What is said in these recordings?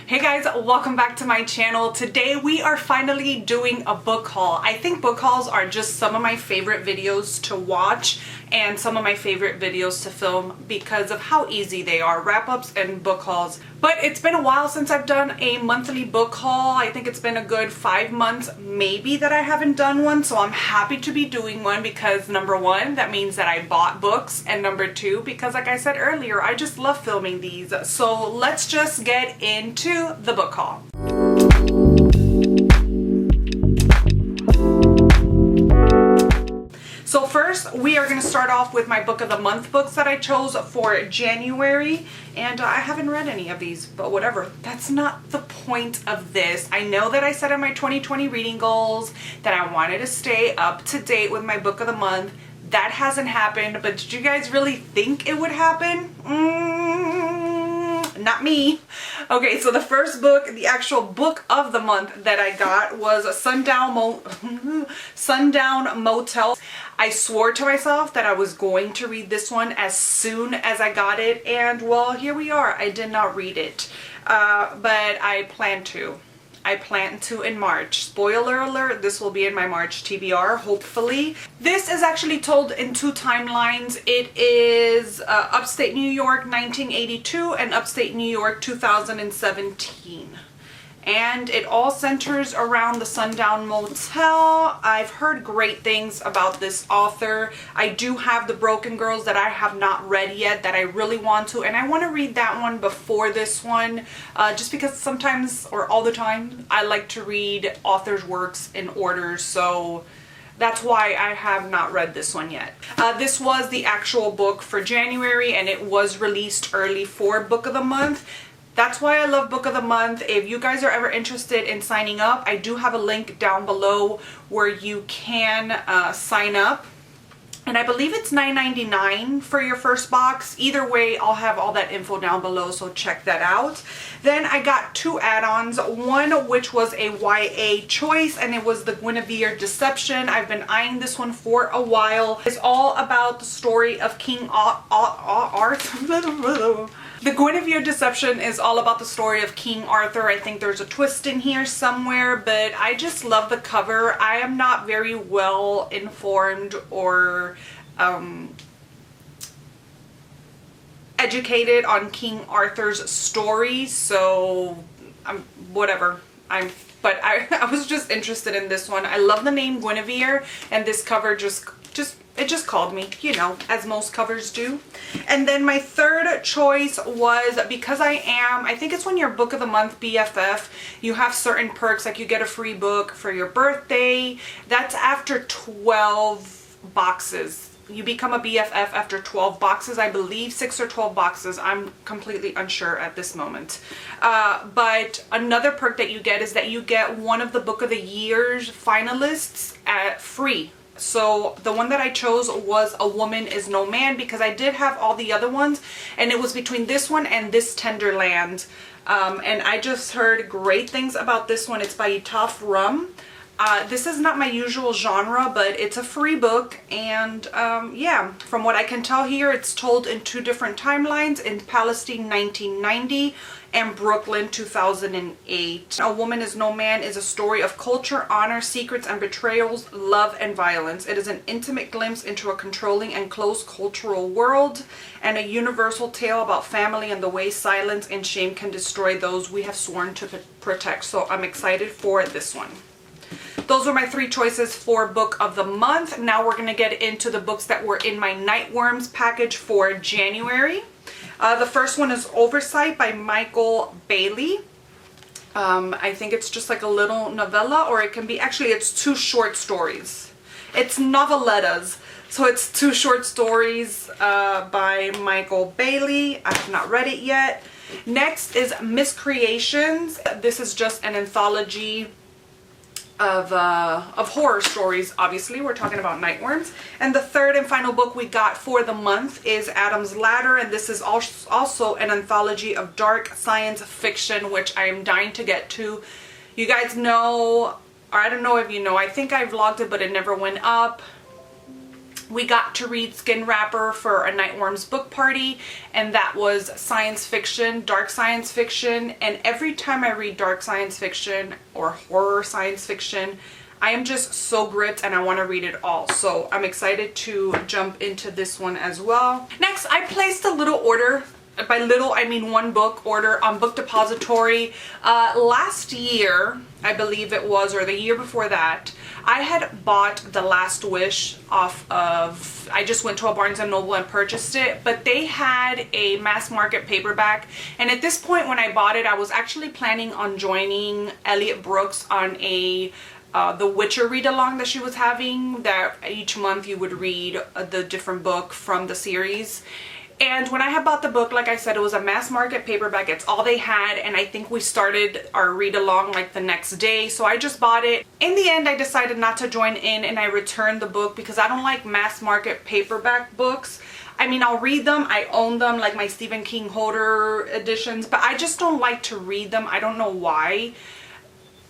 Hey guys, welcome back to my channel. Today we are finally doing a book haul. I think book hauls are just some of my favorite videos to watch and some of my favorite videos to film because of how easy they are, wrap-ups and book hauls. But it's been a while since I've done a monthly book haul. I think it's been a good 5 months maybe that I haven't done one, so I'm happy to be doing one because number one, that means that I bought books, and number two, because like I said earlier, I just love filming these. So let's just get into the book haul. So first, we are going to start off with my book of the month books that I chose for January, and I haven't read any of these, but whatever. That's not the point of this. I know that I said in my 2020 reading goals that I wanted to stay up to date with my book of the month. That hasn't happened, but did you guys really think it would happen? Not me. Okay, so the first book, the actual book of the month that I got was Sundown Motel. I swore to myself that I was going to read this one as soon as I got it, and well, here we are. I did not read it, but I plan to. I plan to in March. Spoiler alert, this will be in my March TBR, hopefully. This is actually told in two timelines. It is Upstate New York 1982 and Upstate New York 2017. And it all centers around the Sundown Motel. I've heard great things about this author. I do have The Broken Girls that I have not read yet that I really want to, and I want to read that one before this one, just because sometimes, or all the time, I like to read authors' works in order, so that's why I have not read this one yet. This was the actual book for January, and it was released early for Book of the Month. That's why I love Book of the Month. If you guys are ever interested in signing up, I do have a link down below where you can sign up. And I believe it's $9.99 for your first box. Either way, I'll have all that info down below, so check that out. Then I got two add-ons. One which was a YA choice, and it was The Guinevere Deception. I've been eyeing this one for a while. It's all about the story of King Arthur. The Guinevere Deception is all about the story of King Arthur. I think there's a twist in here somewhere, but I just love the cover. I am not very well informed or educated on King Arthur's story, so whatever. But I was just interested in this one. I love the name Guinevere, and this cover it just called me, you know, as most covers do. And then my third choice was, because I think it's when you're Book of the Month BFF, you have certain perks, like you get a free book for your birthday. That's after 12 boxes. You become a BFF after 12 boxes, I believe 6 or 12 boxes. I'm completely unsure at this moment. But another perk that you get is that you get one of the Book of the Year's finalists at free. So the one that I chose was A Woman Is No Man, because I did have all the other ones, and it was between this one and This Tender Land. And I just heard great things about this one. It's by Taf Rum. This is not my usual genre, but it's a free book, and yeah, from what I can tell here, it's told in two different timelines, in Palestine 1990 and Brooklyn 2008. A Woman Is No Man is a story of culture, honor, secrets, and betrayals, love, and violence. It is an intimate glimpse into a controlling and closed cultural world, and a universal tale about family and the way silence and shame can destroy those we have sworn to protect. So I'm excited for this one. Those were my three choices for Book of the Month. Now we're going to get into the books that were in my Nightworms package for January. The first one is Oversight by Michael Bailey. I think it's just like a little novella, or it can be, actually it's two short stories. It's novellettas. So it's two short stories by Michael Bailey. I have not read it yet. Next is Miscreations. This is just an anthology of horror stories. Obviously, we're talking about Nightworms. And the third and final book we got for the month is Adam's Ladder, and this is also an anthology of dark science fiction, which I am dying to get to. You guys know, or I don't know if you know, I think I vlogged it, but it never went up. we got to read Skin Wrapper for a Nightworms book party, and that was science fiction, dark science fiction. And every time I read dark science fiction or horror science fiction, I am just so gripped and I want to read it all. So I'm excited to jump into this one as well. Next, I placed a little order. By little, I mean one book order on Book Depository. Last year, I believe it was, or the year before that, I had bought The Last Wish off of, I just went to a Barnes & Noble and purchased it, but they had a mass market paperback. And at this point when I bought it, I was actually planning on joining Elliot Brooks on a The Witcher read-along that she was having, that each month you would read the different book from the series. And when I had bought the book, like I said, it was a mass market paperback. It's all they had, and I think we started our read-along like the next day, so I just bought it. In the end, I decided not to join in, and I returned the book because I don't like mass market paperback books. I mean, I'll read them, I own them, like my Stephen King Holder editions, but I just don't like to read them. I don't know why,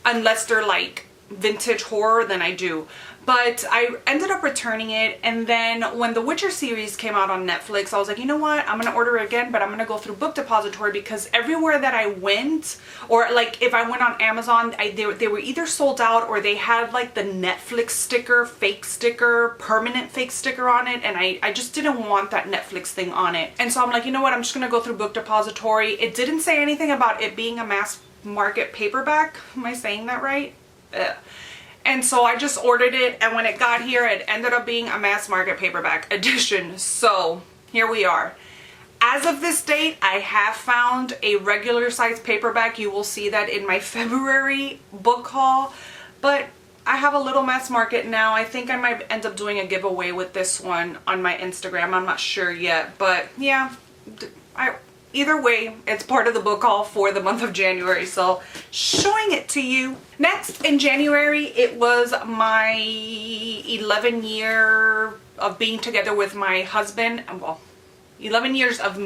unless they're like vintage horror, then I do. But I ended up returning it, and then when the Witcher series came out on Netflix, I was like, you know what, I'm gonna order it again, but I'm gonna go through Book Depository, because everywhere that I went, or like if I went on Amazon, they were either sold out or they had like the Netflix sticker, fake sticker, permanent fake sticker on it, and I just didn't want that Netflix thing on it. And so I'm like, you know what, I'm just gonna go through Book Depository. It didn't say anything about it being a mass market paperback. Am I saying that right? And so I just ordered it, and when it got here, it ended up being a mass market paperback edition. So here we are. As of this date, I have found a regular size paperback. You will see that in my February book haul, but I have a little mass market now. I think I might end up doing a giveaway with this one on my Instagram. I'm not sure yet, but yeah, either way, it's part of the book haul for the month of January, so showing it to you. Next, in January, it was my 11 year of being together with my husband. Well, 11 years of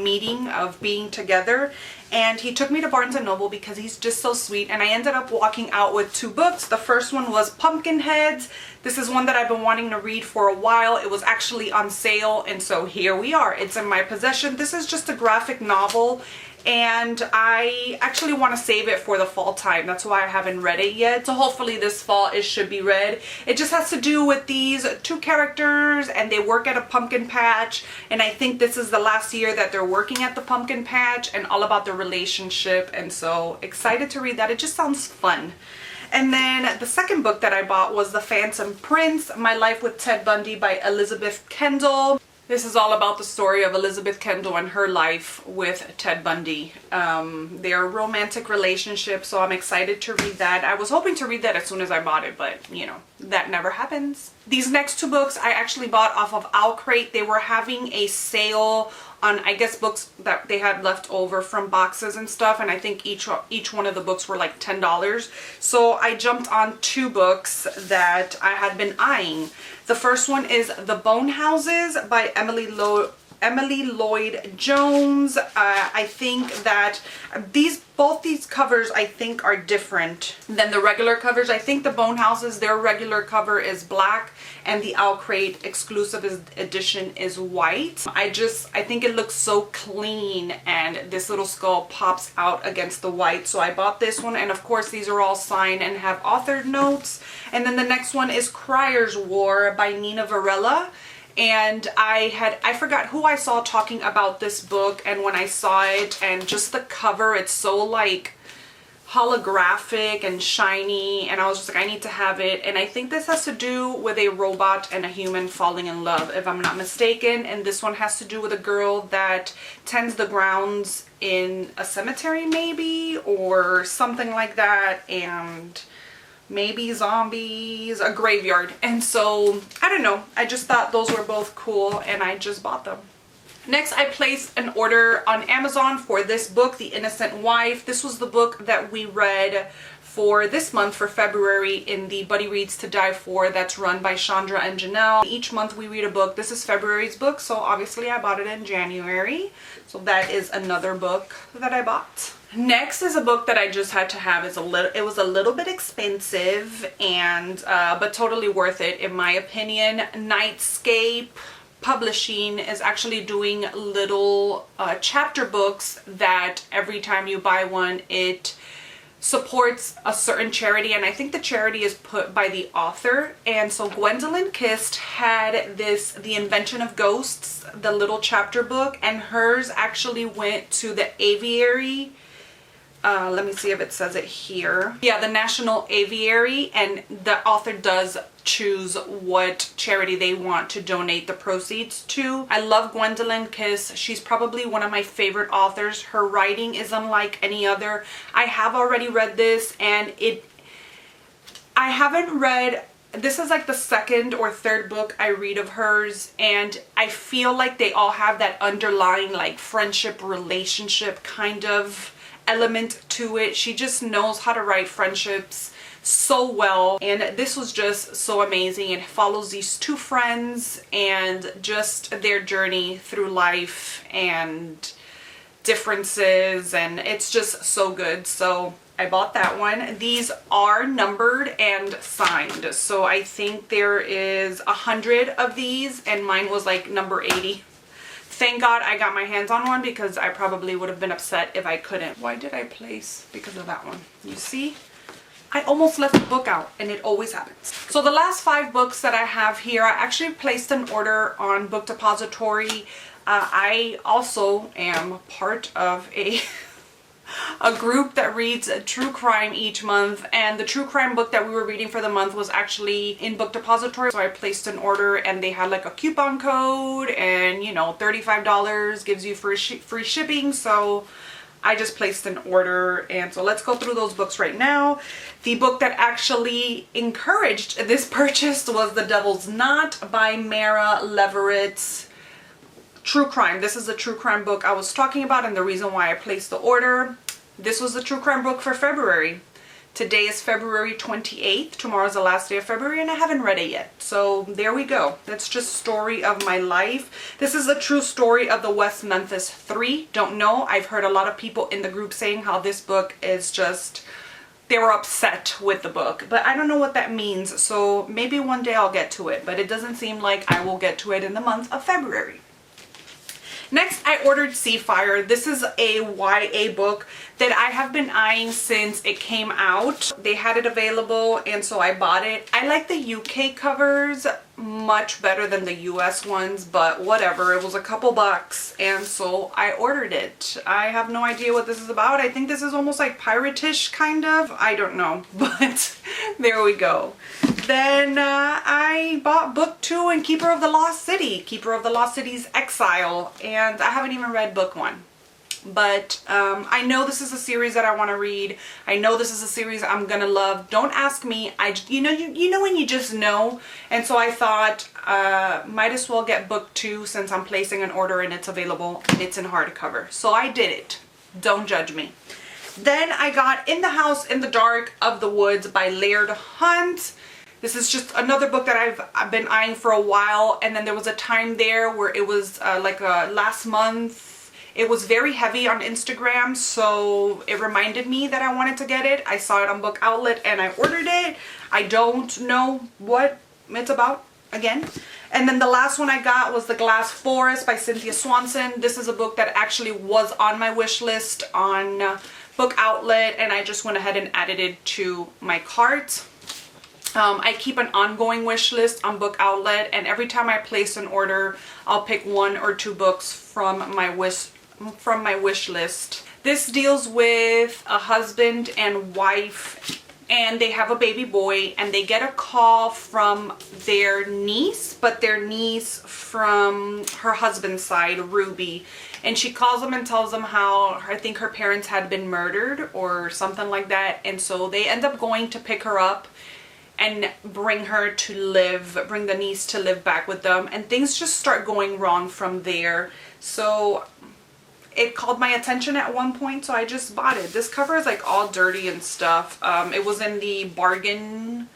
being together, and he took me to Barnes & Noble because he's just so sweet, and I ended up walking out with 2 books. The first one was Pumpkinheads. This is one that I've been wanting to read for a while. It was actually on sale, and so here we are. It's in my possession. This is just a graphic novel, and I actually want to save it for the fall time. That's why I haven't read it yet. So hopefully this fall it should be read. It just has to do with these 2 characters, and they work at a pumpkin patch, and I think this is the last year that they're working at the pumpkin patch, and all about their relationship, and so excited to read that. It just sounds fun. And then the second book that I bought was The Phantom Prince, My Life with Ted Bundy by Elizabeth Kendall. This is all about the story of Elizabeth Kendall and her life with Ted Bundy. Their romantic relationship, so I'm excited to read that. I was hoping to read that as soon as I bought it, but you know, that never happens. These next 2 books I actually bought off of Owlcrate. They were having a sale on, I guess, books that they had left over from boxes and stuff, and I think each one of the books were like $10. So I jumped on 2 books that I had been eyeing. The first one is The Bone Houses by Emily Lloyd Jones. I think that both these covers I think are different than the regular covers. I think the Bone Houses, their regular cover is black, and the Owlcrate exclusive edition is white. I think it looks so clean, and this little skull pops out against the white. So I bought this one, and of course these are all signed and have authored notes. And then the next one is Crier's War by Nina Varela. And I forgot who I saw talking about this book, and when I saw it and just the cover, it's so like holographic and shiny, and I was just like, I need to have it. And I think this has to do with a robot and a human falling in love, if I'm not mistaken. And this one has to do with a girl that tends the grounds in a cemetery maybe, or something like that, and maybe zombies, a graveyard. And so I don't know, I just thought those were both cool, and I just bought them. Next, I placed an order on Amazon for this book, The Innocent Wife. This was the book that we read for this month, for February, in the Buddy Reads to Die For that's run by Chandra and Janelle. Each month we read a book. This is February's book, so obviously I bought it in January. So that is another book that I bought. Next is a book that I just had to have. It was a little bit expensive, and but totally worth it in my opinion. Nightscape Publishing is actually doing little chapter books that every time you buy one, it supports a certain charity, and I think the charity is put by the author. And so Gwendolyn Kist had this, The Invention of Ghosts, the little chapter book, and hers actually went to the aviary. Let me see if it says it here. Yeah, the National Aviary, and the author does choose what charity they want to donate the proceeds to. I love Gwendolyn Kist. She's probably one of my favorite authors. Her writing is unlike any other. I have already read this, and I haven't read, this is like the second or third book I read of hers, and I feel like they all have that underlying like friendship, relationship kind of element to it. She just knows how to write friendships so well, and this was just so amazing. It follows these two friends and just their journey through life and differences, and it's just so good. So I bought that one. These are numbered and signed, so I think there is 100 of these, and mine was like number 80. Thank God I got my hands on one, because I probably would have been upset if I couldn't. Why did I place? Because of that one. You see? I almost left the book out, and it always happens. So the last 5 books that I have here, I actually placed an order on Book Depository. I also am part of a group that reads true crime each month, and the true crime book that we were reading for the month was actually in Book Depository. So I placed an order, and they had like a coupon code, and you know, $35 gives you free shipping. So I just placed an order, and so let's go through those books right now. The book that actually encouraged this purchase was The Devil's Knot by Mara Leverett. True crime. This is the true crime book I was talking about, and the reason why I placed the order. This was the true crime book for February. Today is February 28th. Tomorrow's the last day of February, and I haven't read it yet. So there we go. That's just story of my life. This is a true story of the West Memphis 3. Don't know. I've heard a lot of people in the group saying how this book is just, they were upset with the book, but I don't know what that means. So maybe one day I'll get to it, but it doesn't seem like I will get to it in the month of February. Next, I ordered Seafire. This is a YA book that I have been eyeing since it came out. They had it available, and so I bought it. I like the UK covers much better than the US ones, but whatever. It was a couple bucks, and so I ordered it. I have no idea what this is about. I think this is almost like pirate-ish kind of. I don't know, but there we go. Then I bought book 2 in Keeper of the Lost City, Keeper of the Lost City's Exile, and I haven't even read book 1. But I know this is a series that I want to read. I know this is a series I'm gonna love. Don't ask me. You know when you just know. And so I thought might as well get book 2 since I'm placing an order and it's available and it's in hardcover. So I did it. Don't judge me. Then I got In the House in the Dark of the Woods by Laird Hunt. This is just another book that I've been eyeing for a while, and then there was a time there where it was like last month. It was very heavy on Instagram, so it reminded me that I wanted to get it. I saw it on Book Outlet and I ordered it. I don't know what it's about again. And then the last one I got was The Glass Forest by Cynthia Swanson. This is a book that actually was on my wish list on Book Outlet, and I just went ahead and added it to my cart. I keep an ongoing wish list on Book Outlet, and every time I place an order, I'll pick 1 or 2 books from my wish list. This deals with a husband and wife, and they have a baby boy, and they get a call from their niece, but their niece from her husband's side, Ruby. And she calls them and tells them how I think her parents had been murdered or something like that. And so they end up going to pick her up and bring the niece to live back with them. And things just start going wrong from there. So it called my attention at one point, so I just bought it. This cover is like all dirty and stuff. It was in the bargain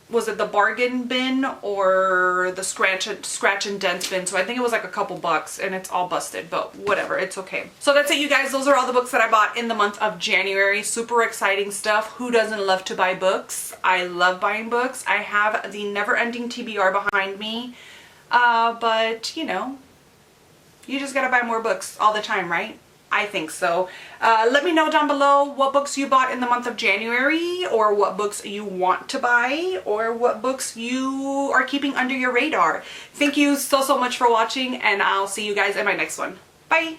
was it the bargain bin or the scratch and dent bin? So I think it was like a couple bucks, and it's all busted, but whatever, it's okay. So that's it, you guys. Those are all the books that I bought in the month of January. Super exciting stuff. Who doesn't love to buy books? I love buying books. I have the Never Ending TBR behind me, but you know, you just gotta buy more books all the time, right? I think so. Let me know down below what books you bought in the month of January, or what books you want to buy, or what books you are keeping under your radar. Thank you so much for watching, and I'll see you guys in my next one. Bye!